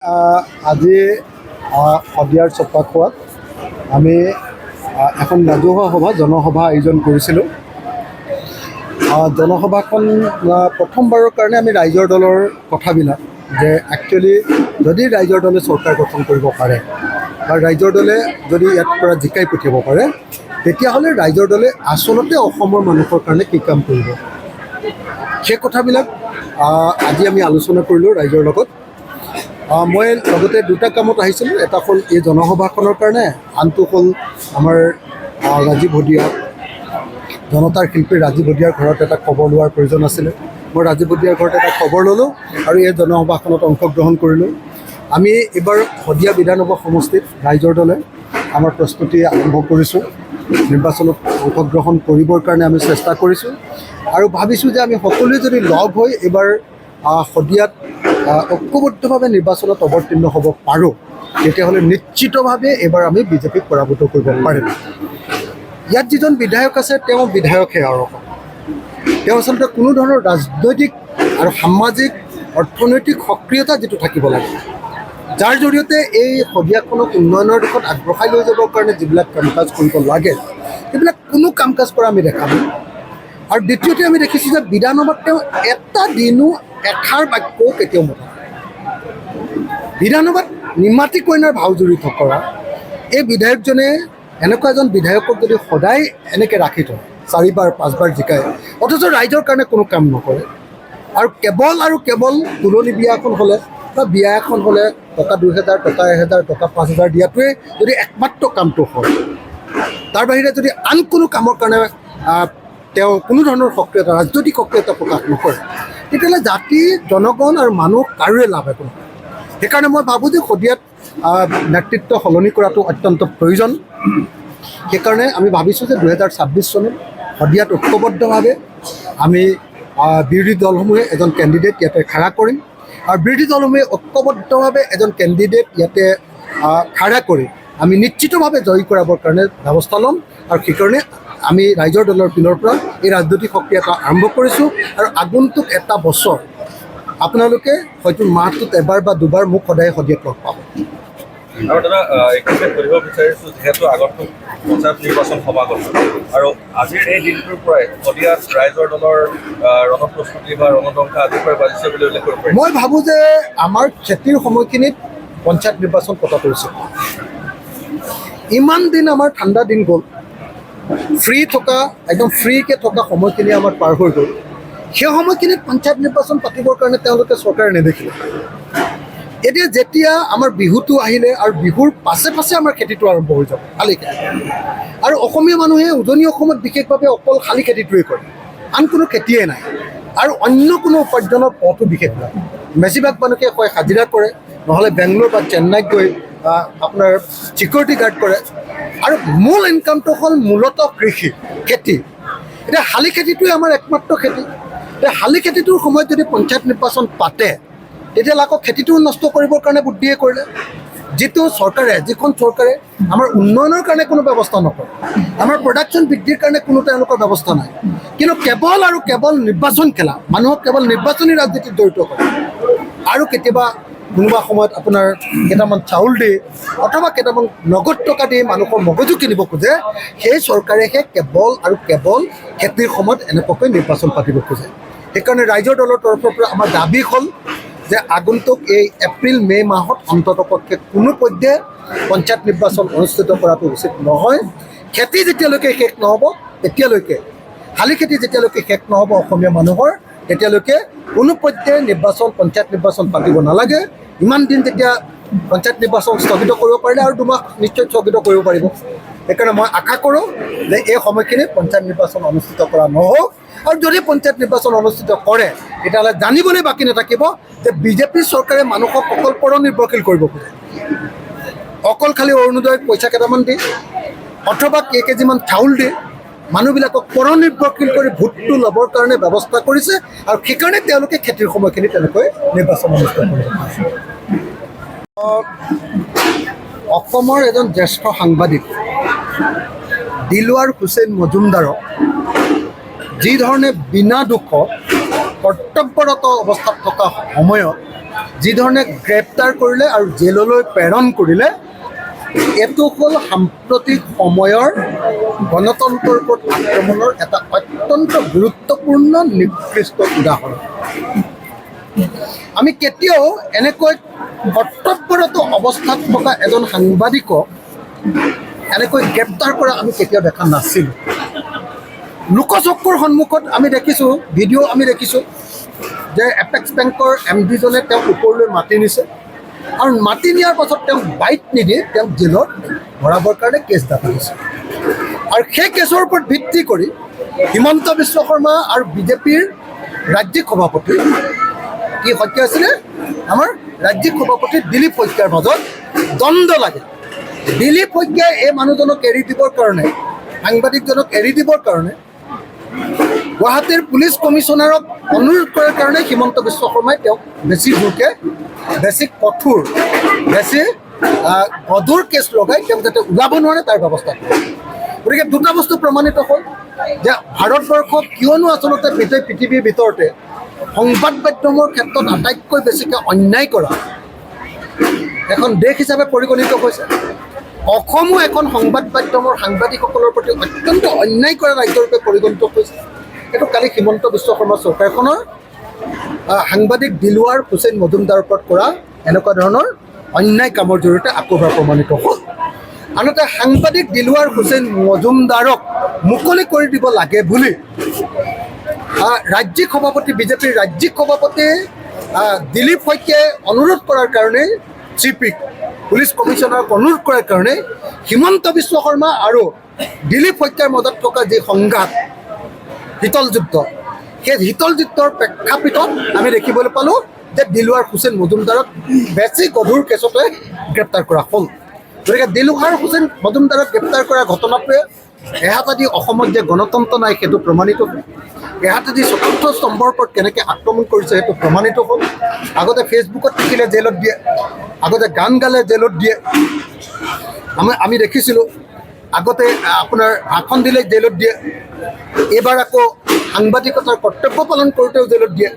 আজি শদিয়াৰ চপাখোৱাত আমি এখন ৰাজহুৱা সভা জনসভা আয়োজন কৰিছিলোঁ। জনসভাখন প্ৰথমবাৰৰ কাৰণে আমি ৰাইজৰ দলৰ কথাবিলাক যে একচুৱেলি যদি ৰাইজৰ দলে চৰকাৰ গঠন কৰিব পাৰে বা ৰাইজৰ দলে যদি ইয়াৰ পৰা জিকাই পঠিয়াব পাৰে, তেতিয়াহ'লে ৰাইজৰ দলে আচলতে অসমৰ মানুহৰ কাৰণে কি কাম কৰিব, সেই কথাবিলাক আজি আমি আলোচনা কৰিলোঁ ৰাইজৰ লগত। মই লগতে দুটা কামত আহিছিলোঁ। এটা হ'ল এই জনসভাখনৰ কাৰণে, আনটো হ'ল আমাৰ ৰাজীৱ হদিয়া জনতাৰ শিল্পী ৰাজীৱ হদিয়াৰ ঘৰত এটা খবৰ লোৱাৰ প্ৰয়োজন আছিলে। মই ৰাজীৱ হদিয়াৰ ঘৰত এটা খবৰ ল'লোঁ আৰু এই জনসভাখনত অংশগ্ৰহণ কৰিলোঁ। আমি এইবাৰ শদিয়া বিধানসভা সমষ্টিত ৰাইজৰ দলে আমাৰ প্ৰস্তুতি আৰম্ভ কৰিছোঁ। নিৰ্বাচনত অংশগ্ৰহণ কৰিবৰ কাৰণে আমি চেষ্টা কৰিছোঁ আৰু ভাবিছোঁ যে আমি সকলোৱে যদি লগ হৈ এইবাৰ শদিয়াত ঐক্যবদ্ধভাৱে নিৰ্বাচনত অৱতীৰ্ণ হ'ব পাৰোঁ, তেতিয়াহ'লে নিশ্চিতভাৱে এইবাৰ আমি বিজেপিক পৰাভূত কৰিব পাৰিম। ইয়াত যিজন বিধায়ক আছে তেওঁ বিধায়কহে আৰু তেওঁ আচলতে কোনো ধৰণৰ ৰাজনৈতিক আৰু সামাজিক অৰ্থনৈতিক সক্ৰিয়তা যিটো থাকিব লাগে, যাৰ জৰিয়তে এই শদিয়াখনক উন্নয়নৰ দিশত আগবঢ়াই লৈ যাবৰ কাৰণে যিবিলাক কাম কাজ কৰিব লাগে, সেইবিলাক কোনো কাম কাজ কৰা আমি দেখা নাই। আৰু দ্বিতীয়তে আমি দেখিছোঁ যে বিধানসভাত তেওঁ এটা দিনো এষাৰ বাক্যও কেতিয়াও মতা নাই। বিধানসভাত নিমাতী কইনাৰ ভাও জড়িত কৰা এই বিধায়কজনে এনেকুৱা এজন বিধায়কক যদি সদায় এনেকৈ ৰাখি থয়, 4বাৰ 5বাৰ জিকায়, অথচ ৰাইজৰ কাৰণে কোনো কাম নকৰে, আৰু কেৱল তুলনি বিয়া এখন হ'লে বা বিয়া এখন হ'লে টকা 2000, টকা 1000, টকা 5000 দিয়াটোৱে যদি একমাত্ৰ কামটো হয়, তাৰ বাহিৰে যদি আন কোনো কামৰ কাৰণে তেওঁ কোনো ধৰণৰ সক্ৰিয়তা, ৰাজনৈতিক সক্ৰিয়তা প্ৰকাশ নকৰে, তেতিয়াহ'লে জাতি, জনগণ আৰু মানুহ কাৰোৰে লাভ একো নহয়। সেইকাৰণে মই ভাবোঁ যে শদিয়াত নেতৃত্ব সলনি কৰাটো অত্যন্ত প্ৰয়োজন। সেইকাৰণে আমি ভাবিছোঁ যে 2026 চনত শদিয়াত ঐক্যবদ্ধভাৱে আমি বিৰোধী দলসমূহে এজন কেণ্ডিডেট ইয়াতে খাৰা কৰিম আৰু বিৰোধী দলসমূহে ঐক্যবদ্ধভাৱে এজন কেণ্ডিডেট ইয়াতে খাৰা কৰি আমি নিশ্চিতভাৱে জয়ী কৰাবৰ কাৰণে ব্যৱস্থা ল'ম। আৰু সেইকাৰণে আমি ৰাইজৰ দলৰ পিনৰ পৰা এই ৰাজনৈতিক সক্ৰিয়তা আৰম্ভ কৰিছোঁ আৰু আগন্তুক এটা বছৰ আপোনালোকে হয়তো মাহটোত এবাৰ বা দুবাৰ মোক সদায় শদিয়াত লগ পাব। আৰু দাদা, এইখিনিতে সুধিব বিচাৰিছোঁ, যিহেতু আগন্তুক পঞ্চায়ত নিৰ্বাচন সমাগত আৰু আজিৰ এই দিনটোৰ পৰাই শদিয়াত ৰাইজৰ দলৰ ৰণপ্ৰস্তুতি বা ৰণদংকা আজিৰ পৰাই বাজিছে বুলি উল্লেখ কৰিব পাৰি। মই ভাবোঁ যে আমাৰ খেতিৰ সময়খিনিত পঞ্চায়ত নিৰ্বাচন পতাটো উচিত। ইমান দিন আমাৰ ঠাণ্ডা দিন গ'ল, একদম ফ্ৰীকৈ থকা সময়খিনি আমাৰ পাৰ হৈ গ'ল। সেই সময়খিনিত পঞ্চায়ত নিৰ্বাচন পাতিবৰ কাৰণে তেওঁলোকে চৰকাৰে নেদেখিলে। এতিয়া যেতিয়া আমাৰ বিহুটো আহিলে আৰু বিহুৰ পাছে পাছে আমাৰ খেতিটো আৰম্ভ হৈ যাব, শালি খেতি। আৰু অসমীয়া মানুহে উজনি অসমত বিশেষভাৱে অকল শালি খেতিটোৱে কৰে, আন কোনো খেতিয়ে নাই আৰু অন্য কোনো উপাৰ্জনৰ পথো বিশেষ নাই। বেছিভাগ মানুহে কয় হাজিৰা কৰে, নহ'লে বেংগলোৰ বা চেন্নাইত গৈ আপোনাৰ ছিকিউৰিটি গাৰ্ড কৰে, আৰু মূল ইনকামটো হ'ল মূলতঃ কৃষি, খেতি। এতিয়া শালি খেতিটোৱে আমাৰ একমাত্ৰ খেতি। এতিয়া শালি খেতিটোৰ সময়ত যদি পঞ্চায়ত নিৰ্বাচন পাতে, তেতিয়াহ'লে আকৌ খেতিটো নষ্ট কৰিবৰ কাৰণে বুদ্ধিয়ে কৰিলে। যিখন চৰকাৰে আমাৰ উন্নয়নৰ কাৰণে কোনো ব্যৱস্থা নকৰে, আমাৰ প্ৰডাকশ্যন বৃদ্ধিৰ কাৰণে কোনো তেওঁলোকৰ ব্যৱস্থা নাই, কিন্তু কেৱল আৰু কেৱল নিৰ্বাচন খেলা, মানুহক কেৱল নিৰ্বাচনী ৰাজনীতিত জড়িত কৰে। আৰু কেতিয়াবা কোনোবা সময়ত আপোনাৰ কেইটামান চাউল দি অথবা কেইটামান নগদ টকা দি মানুহৰ মগজু কিনিব খোজে, সেই চৰকাৰেহে কেৱল আৰু কেৱল খেতিৰ সময়ত এনেকুৱাকৈ নিৰ্বাচন পাতিব খোজে। সেইকাৰণে ৰাইজৰ দলৰ তৰফৰ পৰা আমাৰ দাবী হ'ল যে আগন্তুক এই এপ্ৰিল-মে' মাহত অন্ততঃপক্ষে কোনো পধ্যে পঞ্চায়ত নিৰ্বাচন অনুষ্ঠিত কৰাটো উচিত নহয়। খেতি যেতিয়ালৈকে শেষ নহ'ব, তেতিয়ালৈকে শালি খেতি যেতিয়ালৈকে শেষ নহ'ব অসমীয়া মানুহৰ, তেতিয়ালৈকে কোনো পধ্যে পঞ্চায়ত নিৰ্বাচন পাতিব নালাগে। ইমান দিন যেতিয়া পঞ্চায়ত নিৰ্বাচন স্থগিত কৰিব পাৰিলে আৰু 2 মাহ নিশ্চয় স্থগিত কৰিব পাৰিব। সেইকাৰণে মই আশা কৰোঁ যে এই সময়খিনিত পঞ্চায়ত নিৰ্বাচন অনুষ্ঠিত কৰা নহওক, আৰু যদি পঞ্চায়ত নিৰ্বাচন অনুষ্ঠিত কৰে, তেতিয়াহ'লে জানিবলৈ বাকী নাথাকিব যে বিজেপি চৰকাৰে মানুহক অকল পৰনিৰ্ভৰশীল কৰিব খোজে। অকল খালি অৰুণোদয়ত পইচা কেইটামান দি অথবা কেইকেজিমান চাউল দি মানুহবিলাকক পৰনিৰ্ভৰশীল কৰি ভোটটো ল'বৰ কাৰণে ব্যৱস্থা কৰিছে, আৰু সেইকাৰণে তেওঁলোকে খেতিৰ সময়খিনি তেনেকৈ নিৰ্বাচন অনুষ্ঠিত কৰিব। অসমৰ এজন জ্যেষ্ঠ সাংবাদিক দিলৱাৰ হুছেইন মজুমদাৰক যি ধৰণে বিনা দুখত কৰ্তব্যৰত অৱস্থাত থকা সময়ত যিধৰণে গ্ৰেপ্তাৰ কৰিলে আৰু জেললৈ প্ৰেৰণ কৰিলে, এইটো হ'ল সাম্প্ৰতিক সময়ৰ গণতন্ত্ৰৰ ওপৰত আক্ৰমণৰ এটা অত্যন্ত গুৰুত্বপূৰ্ণ নিকৃষ্ট উদাহৰণ। আমি কেতিয়াও এনেকৈ কৰ্তব্যৰত অৱস্থাত থকা এজন সাংবাদিকক এনেকৈ গ্ৰেপ্তাৰ কৰা আমি কেতিয়াও দেখা নাছিলোঁ। লোকচক্ষুৰ সন্মুখত আমি দেখিছোঁ, ভিডিঅ' আমি দেখিছোঁ যে এপেক্স বেংকৰ MD-জনে তেওঁক ওপৰলৈ মাতি নিছে আৰু মাতি নিয়াৰ পাছত তেওঁক বাইট নিদি তেওঁক জেলত ভৰাবৰ কাৰণে কেছ দাখিল কৰিছে। আৰু সেই কেছৰ ওপৰত ভিত্তি কৰি হিমন্ত বিশ্ব শৰ্মা আৰু বিজেপিৰ ৰাজ্যিক সভাপতি কি সত্য আছিলে, আমাৰ ৰাজ্যিক সভাপতি দিলীপ শইকীয়াৰ মাজত দ্বন্দ্ব লাগে। দিলীপ শইকীয়াই এই মানুহজনক এৰি দিবৰ কাৰণে, সাংবাদিকজনক এৰি দিবৰ কাৰণে গুৱাহাটীৰ পুলিচ কমিশ্যনাৰক অনুৰোধ কৰাৰ কাৰণে হিমন্ত বিশ্ব শৰ্মাই তেওঁক বেছি জোৰকৈ, বেছি কঠোৰ, বেছি গধুৰ কেছ লগাই তেওঁক যাতে ওলাব নোৱাৰে তাৰ ব্যৱস্থা কৰে। গতিকে দুটা বস্তু প্ৰমাণিত হ'ল যে ভাৰতবৰ্ষক কিয়নো আচলতে গোটেই পৃথিৱীৰ ভিতৰতে সংবাদ মাধ্যমৰ ক্ষেত্ৰত আটাইতকৈ বেছিকৈ অন্যায় কৰা এখন দেশ হিচাপে পৰিগণিত হৈছে। অসমো এখন সংবাদ মাধ্যমৰ সাংবাদিকসকলৰ প্ৰতি অত্যন্ত অন্যায় কৰা ৰাজ্যৰূপে পৰিগণিত হৈছে। এইটো কালি হিমন্ত বিশ্ব শৰ্মা চৰকাৰখনৰ সাংবাদিক দিলৱাৰ হুছেইন মজুমদাৰৰ ওপৰত কৰা এনেকুৱা ধৰণৰ অন্যায় কামৰ জৰিয়তে আকৌ এবাৰ প্ৰমাণিত হ'ল। আনহাতে সাংবাদিক দিলৱাৰ হুছেইন মজুমদাৰক মুকলি কৰি দিব লাগে বুলি ৰাজ্যিক সভাপতি, বিজেপিৰ ৰাজ্যিক সভাপতি দিলীপ শইকীয়াই অনুৰোধ কৰাৰ কাৰণে, চিপিক পুলিচ কমিশ্যনাৰক অনুৰোধ কৰাৰ কাৰণে হিমন্ত বিশ্ব শৰ্মা আৰু দিলীপ শইকীয়াৰ মাজত থকা যি সংঘাত, শীতল যুদ্ধ, সেই শীতল যুদ্ধৰ প্ৰেক্ষাপটত আমি দেখিবলৈ পালোঁ যে দিলৱাৰ হুছেইন মজুমদাৰক বেছি গধুৰ কেছতে গ্ৰেপ্তাৰ কৰা হ'ল। গতিকে দিলৱাৰ হুছেইন মজুমদাৰক গ্ৰেপ্তাৰ কৰা ঘটনাটোৱে এহাতেদি অসমত যে গণতন্ত্ৰ নাই সেইটো প্ৰমাণিত হ'ল, এহাতেদি চতুৰ্থ স্তম্ভৰ ওপৰত কেনেকৈ আক্ৰমণ কৰিছে সেইটো প্ৰমাণিত হ'ল। আগতে ফেচবুকত লিখিলে জেলত দিয়ে, আগতে গান গালে জেলত দিয়ে, আমি দেখিছিলোঁ। আগতে আপোনাৰ ভাষণ দিলে জেলত দিয়ে, এইবাৰ আকৌ সাংবাদিকতাৰ কৰ্তব্য পালন কৰোঁতেও জেলত দিয়ে।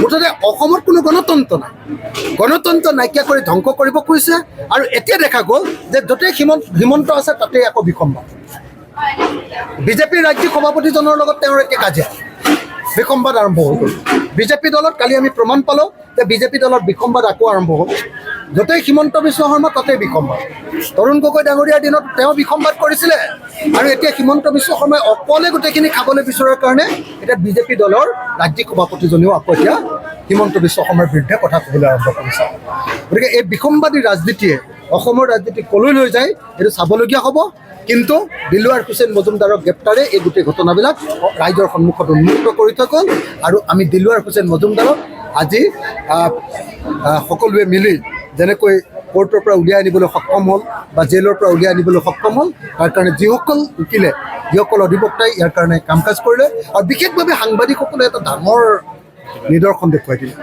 মুঠতে অসমত কোনো গণতন্ত্ৰ নাই, গণতন্ত্ৰ নাইকিয়া কৰি ধ্বংস কৰিব খুজিছে। আৰু এতিয়া দেখা গ'ল যে য'তেই হিমন্ত আছে তাতেই আকৌ বিসম্বাদ। বিজেপিৰ ৰাজ্যিক সভাপতিজনৰ লগত তেওঁৰ এতিয়া কাজিয়া, বিসম্বাদ আৰম্ভ হৈ গ'ল। বিজেপি দলত কালি আমি প্ৰমাণ পালোঁ যে বিজেপি দলত বিসম্বাদ আকৌ আৰম্ভ হ'ল। য'তেই হিমন্ত বিশ্ব শৰ্মা তাতেই বিসম্বাদ। তৰুণ গগৈ ডাঙৰীয়াৰ দিনত তেওঁ বিসম্বাদ কৰিছিলে আৰু এতিয়া হিমন্ত বিশ্ব শৰ্মাই অকলে গোটেইখিনি খাবলৈ বিচৰাৰ কাৰণে এতিয়া বিজেপি দলৰ ৰাজ্যিক সভাপতিজনেও আকৌ এতিয়া হিমন্ত বিশ্ব শৰ্মাৰ বিৰুদ্ধে কথা ক'বলৈ আৰম্ভ কৰিছে। গতিকে এই বিসম্বাদী ৰাজনীতিয়ে অসমৰ ৰাজনীতি কলৈ লৈ যায় এইটো চাবলগীয়া হ'ব। কিন্তু দিলৱাৰ হুছেইন মজুমদাৰক গ্ৰেপ্তাৰে এই গোটেই ঘটনাবিলাক ৰাইজৰ সন্মুখত উন্মুক্ত কৰি থৈ গ'ল। আৰু আমি দিলৱাৰ হুছেইন মজুমদাৰক আজি সকলোৱে মিলি যেনেকৈ কোৰ্টৰ পৰা উলিয়াই আনিবলৈ সক্ষম হ'ল বা জেলৰ পৰা উলিয়াই আনিবলৈ সক্ষম হ'ল, তাৰ কাৰণে যিসকল উকিলে, যিসকল অধিবক্তাই ইয়াৰ কাৰণে কাম কাজ কৰিলে আৰু বিশেষভাৱে সাংবাদিকসকলে এটা ডাঙৰ নিদৰ্শন দেখুৱাই দিলে।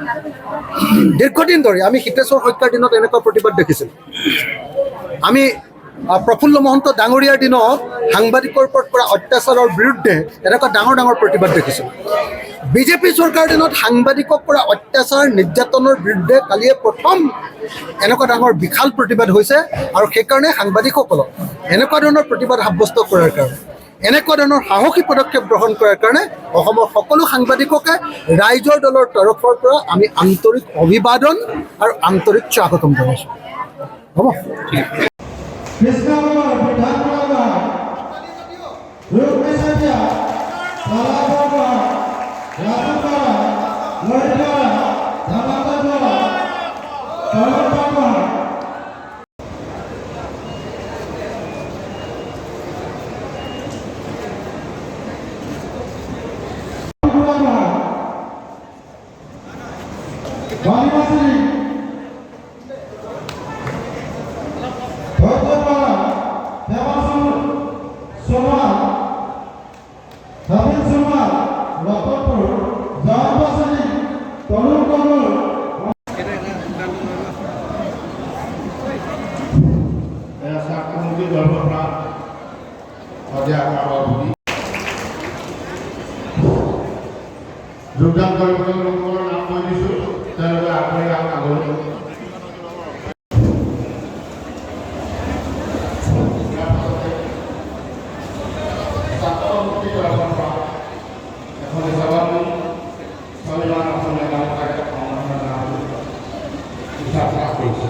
দীৰ্ঘদিন ধৰি আমি হিতেশ্বৰ শইকীয়াৰ দিনত এনেকুৱা প্ৰতিবাদ দেখিছিলোঁ, আমি প্ৰফুল্ল মহন্ত ডাঙৰীয়াৰ দিনত সাংবাদিকৰ ওপৰত কৰা অত্যাচাৰৰ বিৰুদ্ধে এনেকুৱা ডাঙৰ ডাঙৰ প্ৰতিবাদ দেখিছিলোঁ। বিজেপি চৰকাৰৰ দিনত সাংবাদিকক কৰা অত্যাচাৰ নিৰ্যাতনৰ বিৰুদ্ধে কালিয়ে প্ৰথম এনেকুৱা ডাঙৰ বিশাল প্ৰতিবাদ হৈছে। আৰু সেইকাৰণে সাংবাদিকসকলক এনেকুৱা ধৰণৰ প্ৰতিবাদ সাব্যস্ত কৰাৰ কাৰণে, এনেকুৱা ধৰণৰ সাহসী পদক্ষেপ গ্ৰহণ কৰাৰ কাৰণে অসমৰ সকলো সাংবাদিককে ৰাইজৰ দলৰ তৰফৰ পৰা আমি আন্তৰিক অভিবাদন আৰু আন্তৰিক স্বাগতম জনাইছোঁ। হ'ব। যোগদান যোগদান কৰিবলৈ লোকসকলৰ নাম মই দিছোঁ, তেওঁলোকে আগবাঢ়ি আহক আগলৈ। এখন সভাপতি স্বাভিমান অসমীয়া গাঁও কাৰ্য সংগঠনৰ নাম হিচাপ লাভ কৰিছে।